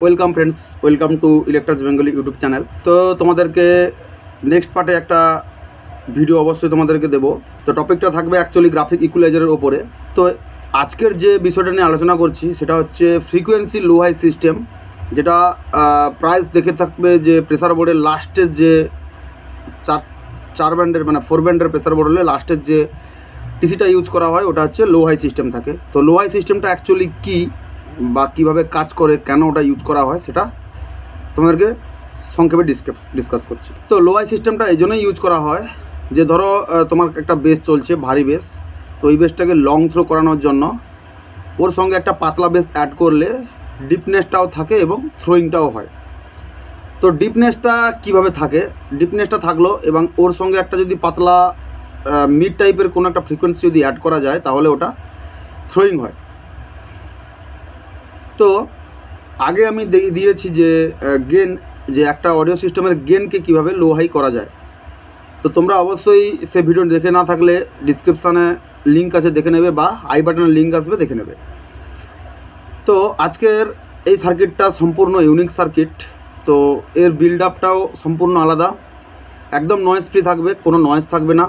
Welcome friends, welcome to Eclectus Bengali YouTube channel. তো তোমাদেরকে next পার্টে একটা ভিডিও অবশ্যই তোমাদেরকে দেবো। তো টপিকটা থাকবে অ্যাকচুয়ালি গ্রাফিক ইকুয়ালাইজারের ওপরে। তো আজকের যে বিষয়টা নিয়ে আলোচনা করছি সেটা হচ্ছে ফ্রিকোয়েন্সি লো হাই সিস্টেম, যেটা প্রায় দেখে থাকবে যে প্রেসার বোর্ডের লাস্টের যে চার ব্যান্ডের মানে 4 ব্যান্ডের প্রেসার বোর্ড হলে লাস্টের যে টিসিটা ইউজ করা হয় ওটা হচ্ছে লো হাই সিস্টেম থাকে। তো লো হাই সিস্টেমটা অ্যাকচুয়ালি কী বা কীভাবে কাজ করে, কেন ওটা ইউজ করা হয়, সেটা তোমাদেরকে সংক্ষেপে ডিসকাস করছি। তো লো হাই সিস্টেমটা এই জন্যই ইউজ করা হয় যে ধরো তোমার একটা বেস চলছে, ভারী বেস, তো ওই বেসটাকে লং থ্রো করানোর জন্য ওর সঙ্গে একটা পাতলা বেস অ্যাড করলে ডিপনেসটাও থাকে এবং থ্রোয়িংটাও হয়। তো ডিপনেসটা কীভাবে থাকে, ডিপনেসটা থাকলো এবং ওর সঙ্গে একটা যদি পাতলা মিড টাইপের কোনো একটা ফ্রিকোয়েন্সি যদি অ্যাড করা যায় তাহলে ওটা থ্রোয়িং হয়। তো আগে আমি দিয়েছি যে গেন, যে একটা অডিও সিস্টেমের গেনকে কীভাবে লো হাই করা যায়। তো তোমরা অবশ্যই সে ভিডিও দেখে না থাকলে ডিসক্রিপশানে লিঙ্ক আছে, দেখে নেবে, বা আই বাটনের লিঙ্ক আসবে, দেখে নেবে। তো আজকের এই সার্কিটটা সম্পূর্ণ ইউনিক সার্কিট। তো এর বিল্ড আপটাও সম্পূর্ণ আলাদা, একদম নয়েজ ফ্রি থাকবে, কোনো নয়েজ থাকবে না।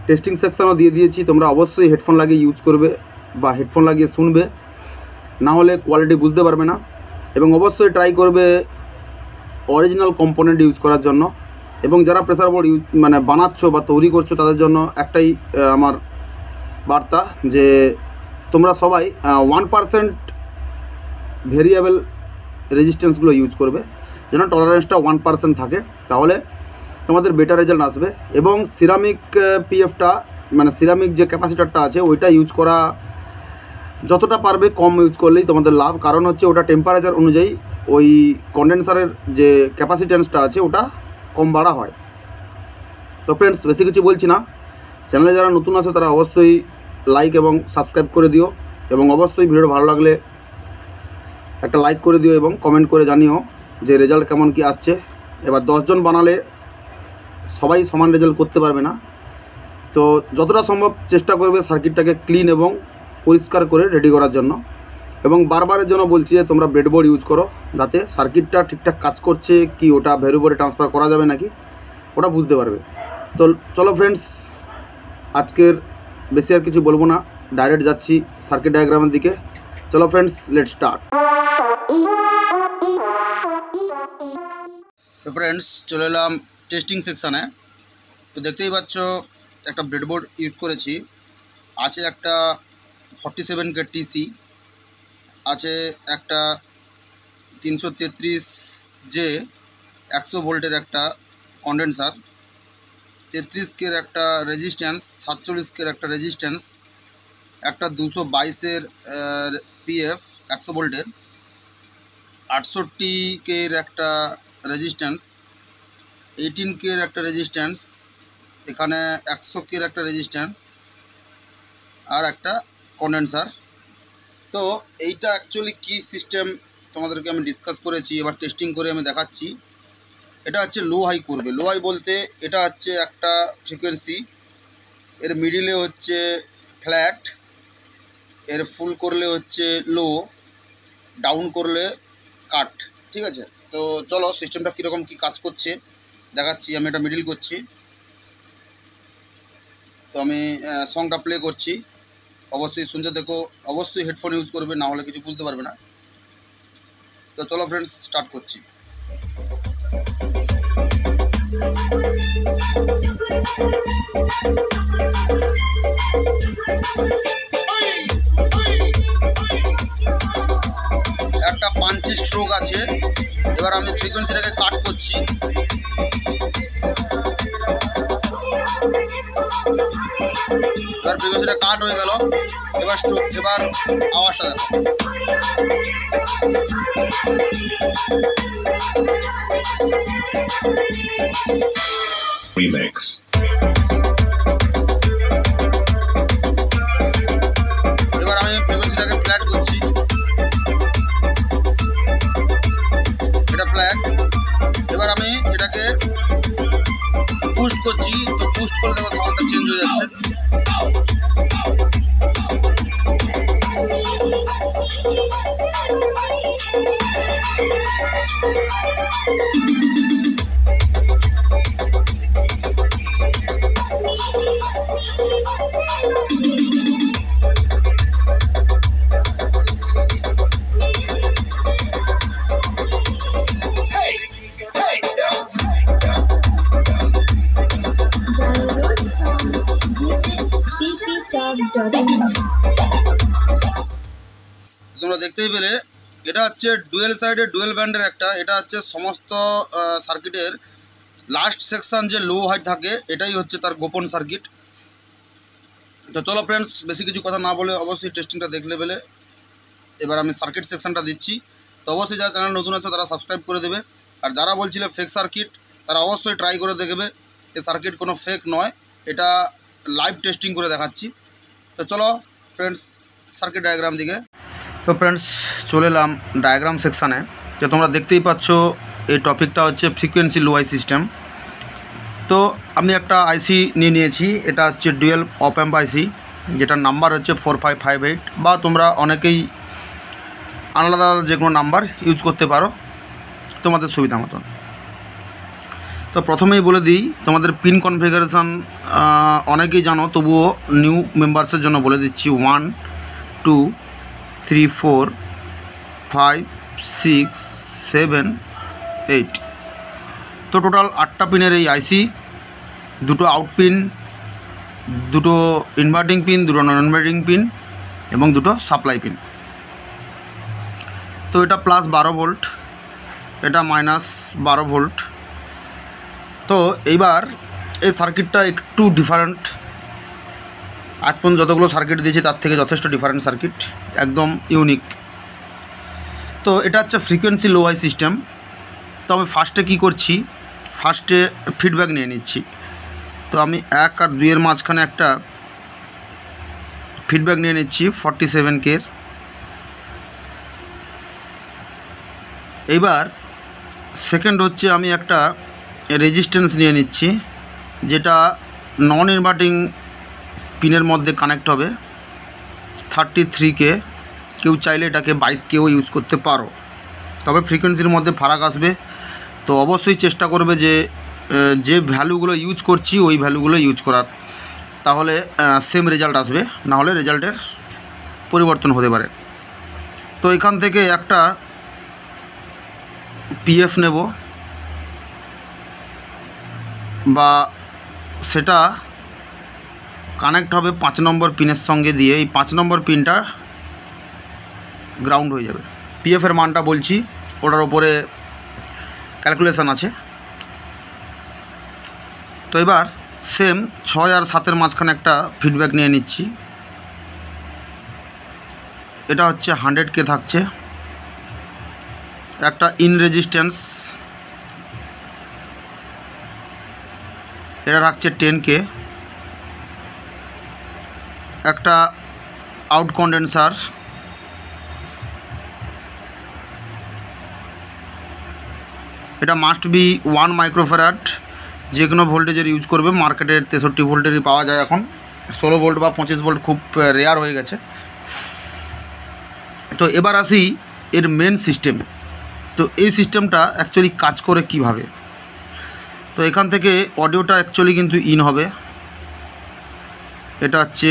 টেস্টিং সেকশানও দিয়ে দিয়েছি, তোমরা অবশ্যই হেডফোন লাগিয়ে ইউজ করবে বা হেডফোন লাগিয়ে শুনবে, না হলে কোয়ালিটি বুঝতে পারবে না। এবং অবশ্যই ট্রাই করবে অরিজিনাল কম্পোনেন্ট ইউজ করার জন্য। এবং যারা প্রেসার বোর্ড মানে বানাচ্ছ বা তৈরি করছো তাদের জন্য একটাই আমার বার্তা, যে তোমরা সবাই 1% ভেরিয়েবল রেজিস্ট্যান্সগুলো ইউজ করবে, যেন টলারেন্সটা 1% থাকে, তাহলে তোমাদের বেটার রেজাল্ট আসবে। এবং সিরামিক পিএফটা মানে সিরামিক যে ক্যাপাসিটারটা আছে ওইটা ইউজ করা যতটা পারবে কম ইউজ করলেই তোমাদের লাভ। কারণ হচ্ছে ওটা টেম্পারেচার অনুযায়ী ওই কন্ডেন্সারের যে ক্যাপাসিটেন্সটা আছে ওটা কম বাড়া হয়। তো ফ্রেন্ডস, বেশি কিছু বলছি না, চ্যানেলে যারা নতুন আছে তারা অবশ্যই লাইক এবং সাবস্ক্রাইব করে দিও, এবং অবশ্যই ভিডিও ভালো লাগলে একটা লাইক করে দিও এবং কমেন্ট করে জানিও যে রেজাল্ট কেমন কি আসছে। এবার 10 জন বানালে সবাই সমান রেজাল্ট করতে পারবে না, তো যতটা সম্ভব চেষ্টা করবে সার্কিটটাকে ক্লিন এবং পরিষ্কার করে রেডি করার জন্য। এবং বারবারের জন্য বলছি যে তোমরা ব্রেডবোর্ড ইউজ করো, যাতে সার্কিটটা ঠিকঠাক কাজ করছে কি, ওটা ভ্যারিয়েবলে ট্রান্সফার করা যাবে নাকি ওটা বুঝতে পারবে। তো চলো ফ্রেন্ডস, আজকের বেশি আর কিছু বলবো না, ডাইরেক্ট যাচ্ছি সার্কিট ডায়াগ্রামের দিকে। চলো ফ্রেন্ডস, লেটস স্টার্ট। তো ফ্রেন্ডস, চলে এলাম টেস্টিং সেকশানে। তো দেখতেই পাচ্ছ একটা ব্রেডবোর্ড ইউজ করেছি, আছে একটা 47K টিসি, আছে একটা 333J 100 ভোল্টের একটা কন্ডেন্সার, 33K একটা রেজিস্ট্যান্স, 47K একটা রেজিস্ট্যান্স, একটা 222 পিএফ 100 ভোল্টের, 68K একটা রেজিস্ট্যান্স, 18K একটা রেজিস্ট্যান্স, এখানে 100K একটা রেজিস্ট্যান্স, আর একটা কন্ডেন্সার। তো এইটা অ্যাকচুয়ালি কী সিস্টেম তোমাদেরকে আমি ডিসকাস করেছি, এবার টেস্টিং করে আমি দেখাচ্ছি। এটা হচ্ছে লো হাই করবে। লো হাই বলতে এটা হচ্ছে একটা ফ্রিকোয়েন্সি, এর মিডিলে হচ্ছে ফ্ল্যাট, এর ফুল করলে হচ্ছে লো, ডাউন করলে কাট, ঠিক আছে। তো চলো সিস্টেমটা কীরকম কী কাজ করছে দেখাচ্ছি। আমি এটা মিডিল করছি, তো আমি সংটা প্লে করছি, অবশ্যই শুনতে দেখো, অবশ্যই হেডফোন ইউজ করবে, না হলে কিছু বুঝতে পারবে না। তো চলো ফ্রেন্ডস, স্টার্ট করছি। একটা পাঞ্চি স্ট্রোক আছে, এবার আমি ফ্রিকোয়েন্সিটাকে কাট করছি। এবার ফ্রিকোয়েন্সিটা কাট হয়ে গেল, এবার স্ট্রোক, এবার আওয়াজটা দেখো। Remix. এবার আমি ফ্রিকোয়েন্সিটাকে ফ্ল্যাট করছি, এটা ফ্ল্যাট। এবার আমি এটাকে পুস্ট করছি, তো পুস্ট করলে দেখো সাউন্ডটা চেঞ্জ হয়ে যাচ্ছে। তোমরা দেখতেই পেলে এটা হচ্ছে ডুয়েল সাইডের ডুয়েল ব্যান্ডের একটা, এটা হচ্ছে সমস্ত সার্কিটের লাস্ট সেকশন যে লো হাইট থাকে এটাই হচ্ছে তার গোপন সার্কিট। তো চলো ফ্রেন্ডস, বেশি কিছু কথা না বলে অবশ্যই টেস্টিংটা দেখলে পেলে এবার আমি সার্কিট সেকশনটা দিচ্ছি। তো অবশ্যই যারা চ্যানেল নতুন আছে তারা সাবস্ক্রাইব করে দেবে, আর যারা বলছিলে ফেক সার্কিট তারা অবশ্যই ট্রাই করে দেখবে। এই সার্কিট কোনো ফেক নয়, এটা লাইভ টেস্টিং করে দেখাচ্ছি। তো চলো ফ্রেন্ডস সার্কিট ডায়াগ্রাম দিকে। তো ফ্রেন্ডস চলে এলাম ডায়াগ্রাম সেকশানে। তো তোমরা দেখতেই পাচ্ছ এই টপিকটা হচ্ছে ফ্রিকোয়েন্সি লো হাই সিস্টেম। তো আমি একটা আইসি নিয়েছি, এটা হচ্ছে ডুয়েল অপ অ্যাম্প আইসি, যেটার নাম্বার হচ্ছে 4558, বা তোমরা অনেকেই আলাদা আলাদা যে কোনো নাম্বার ইউজ করতে পারো তোমাদের সুবিধা মতন। তো প্রথমেই বলে দিই তোমাদের পিন কনফিগারেশান অনেকেই জানো, তবুও নিউ মেম্বার্সের জন্য বলে দিচ্ছি 1 2 3 4 5 6 7 8। তো টোটাল 8টা পিনের এই আইসি, দুটো আউট পিন, দুটো ইনভার্টিং পিন, দুটো নন ইনভার্টিং পিন এবং দুটো সাপ্লাই পিন। তো এটা প্লাস 12 ভোল্ট, এটা মাইনাস 12 ভোল্ট। তো এইবার এই সার্কিটটা একটু ডিফারেন্ট, আজ পর্যন্ত যতগুলো সার্কিট দিয়েছি তার থেকে যথেষ্ট ডিফারেন্ট সার্কিট, একদম ইউনিক। তো এটা হচ্ছে ফ্রিকোয়েন্সি লো হাই সিস্টেম। তো আমি ফার্স্টে কী করছি, ফার্স্টে ফিডব্যাক নিয়ে নিচ্ছি। তো আমি 1 আর 2 এর মাঝখানে একটা ফিডব্যাক নিয়ে নিচ্ছি 47K। এইবার সেকেন্ড হচ্ছে আমি একটা রেজিস্ট্যান্স নিয়ে নিচ্ছি, যেটা নন ইনভার্টিং পিনের মধ্যে কানেক্ট হবে 33K। কেউ চাইলে এটাকে 22Kও ইউজ করতে পারো, তবে ফ্রিকোয়েন্সির মধ্যে ফারাক আসবে। তো অবশ্যই চেষ্টা করবে যে ভ্যালুগুলো ইউজ করছি ওই ভ্যালুগুলো ইউজ করার, তাহলে সেম রেজাল্ট আসবে, না হলে রেজাল্টের পরিবর্তন হতে পারে। তো এখান থেকে একটা পিএফ নেব, বা সেটা কানেক্ট হবে 5 নম্বর পিনের সঙ্গে দিয়ে। এই 5 নম্বর পিনটা গ্রাউন্ড হয়ে যাবে। পিএফের মানটা বলছি, ওটার ওপরে ক্যালকুলেশান আছে। তো এবার সেম 6 আর 7-এর মাঝখানে একটা ফিডব্যাক নিয়ে নিচ্ছি, এটা হচ্ছে 100K থাকছে। একটা ইন রেজিস্ট্যান্স, এটা রাখছে 10K। একটা আউট কন্ডেন্সার, এটা মাস্ট বি 1 মাইক্রোফ্যারাড, যে কোনো ভোল্টেজের ইউজ করবে। মার্কেটে 63 ভোল্টেরই পাওয়া যায় এখন, 16 ভোল্ট বা 25 ভোল্ট খুব রেয়ার হয়ে গেছে। তো এবার আসি এর মেন সিস্টেম। তো এই সিস্টেমটা অ্যাকচুয়ালি কাজ করে কিভাবে। তো এখান থেকে অডিওটা অ্যাকচুয়ালি কিন্তু ইন হবে, এটা হচ্ছে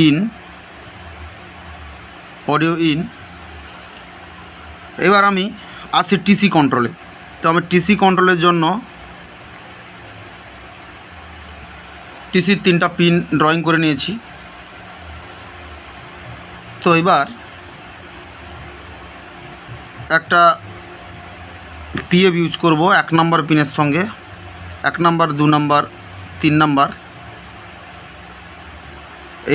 ইন, অডিও ইন। এবার আমি আসি টিসি কন্ট্রোলে। তো আমি টিসি কন্ট্রোলের জন্য টিসির 3টা পিন ড্রয়িং করে নিয়েছি। তো এবার একটা পিএফ ইউজ করব 1 নম্বর পিনের সঙ্গে, 1 নম্বর 2 নম্বর 3 নম্বর।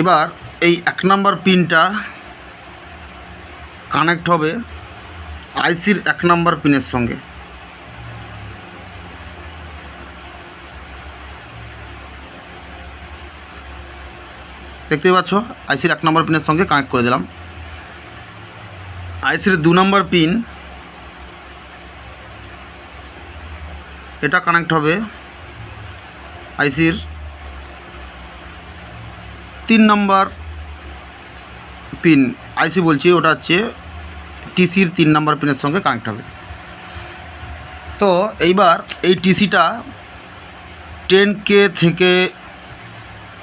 এবার এই 1 নম্বর পিনটা কানেক্ট হবে আইসির 1 নম্বর পিনের সঙ্গে। দেখতেই পাচ্ছ আইসির 1 নম্বর পিনের সঙ্গে কানেক্ট করে দিলাম। আইসির 2 নম্বর পিন, এটা কানেক্ট হবে আইসির 3 নম্বর পিন। আইসি বলছি, ওটা হচ্ছে টিসির 3 নম্বর পিনের সঙ্গে কানেক্ট হবে। তো এইবার এই টিসিটা 10K থেকে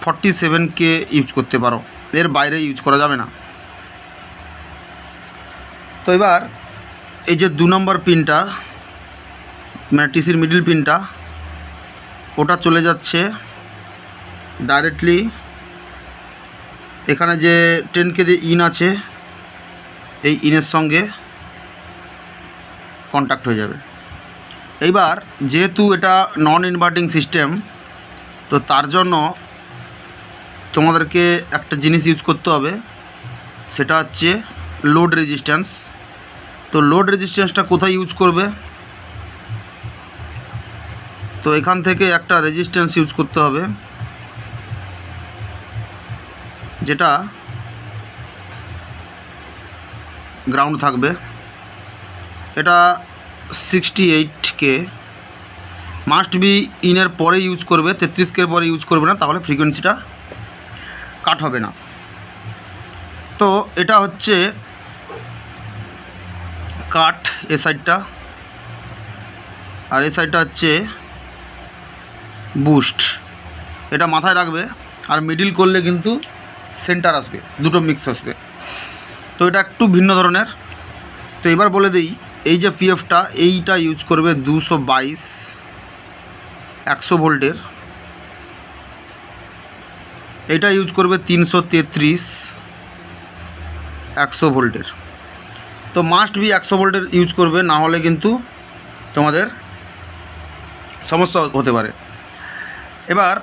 47K ইউজ করতে পারো, এর বাইরে ইউজ করা যাবে না। তো এবার এই যে 2 নম্বর পিনটা মানে টিসির মিডল পিনটা, ওটা চলে যাচ্ছে ডাইরেক্টলি এখানে যে 10K দিয়ে ইন আছে এই ইনের সঙ্গে কন্ট্যাক্ট হয়ে যাবে। এইবার যেহেতু এটা নন ইনভার্টিং সিস্টেম, তো তার জন্য তোমাদেরকে একটা জিনিস ইউজ করতে হবে, সেটা হচ্ছে লোড রেজিস্ট্যান্স। তো লোড রেজিস্ট্যান্সটা কোথায় ইউজ করবে? তো এখান থেকে একটা রেজিস্ট্যান্স ইউজ করতে হবে যেটা গ্রাউন্ড থাকবে। এটা 68K মাস্ট বি ইনের পরে ইউজ করবে, 33K এর পরে ইউজ করবে না, তাহলে ফ্রিকোয়েন্সিটা কাট হবে না। তো এটা হচ্ছে কাট এ সাইডটা, আর এই সাইডটা হচ্ছে বুস্ট। এটা মাথায় রাখবে। আর মিডিল করলে কিন্তু সেন্টার আসবে, দুটো মিক্স আসবে। তো এটা একটু ভিন্ন ধরনের। তো এবার বলে দিই, এই যে পিএফটা এইটা ইউজ করবে 222 100 ভোল্টের, এটা ইউজ করবে 333 100 ভোল্টের। তো মাস্ট বি 100 ভোল্টের ইউজ করবে, না হলে কিন্তু তোমাদের সমস্যা হতে পারে। এবার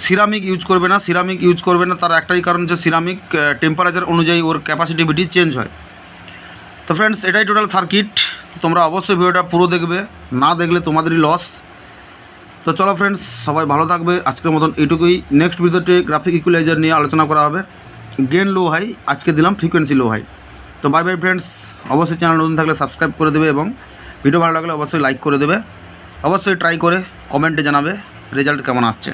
সিরামিক ইউজ করবে না, সিরামিক ইউজ করবে না তার একটাই কারণ যে সিরামিক টেম্পারেচার অনুযায়ী ওর ক্যাপাসিটিভিটি চেঞ্জ হয়। তো ফ্রেন্ডস, এটাই টোটাল সার্কিট। তোমরা অবশ্যই ভিডিওটা পুরো দেখবে, না দেখলে তোমাদেরই লস। তো চলো ফ্রেন্ডস, সবাই ভালো থাকবে। আজকের মতন এইটুকুই। নেক্সট ভিডিওতে গ্রাফিক ইকুয়ালাইজার নিয়ে আলোচনা করা হবে। গেন লো হাই, আজকে দিলাম ফ্রিকোয়েন্সি লো হাই। তো বাই বাই ফ্রেন্ডস। অবশ্যই চ্যানেল নতুন থাকলে সাবস্ক্রাইব করে দেবে এবং ভিডিও ভালো লাগলে অবশ্যই লাইক করে দেবে। অবশ্যই ট্রাই করে কমেন্টে জানাবে রেজাল্ট কেমন আসছে।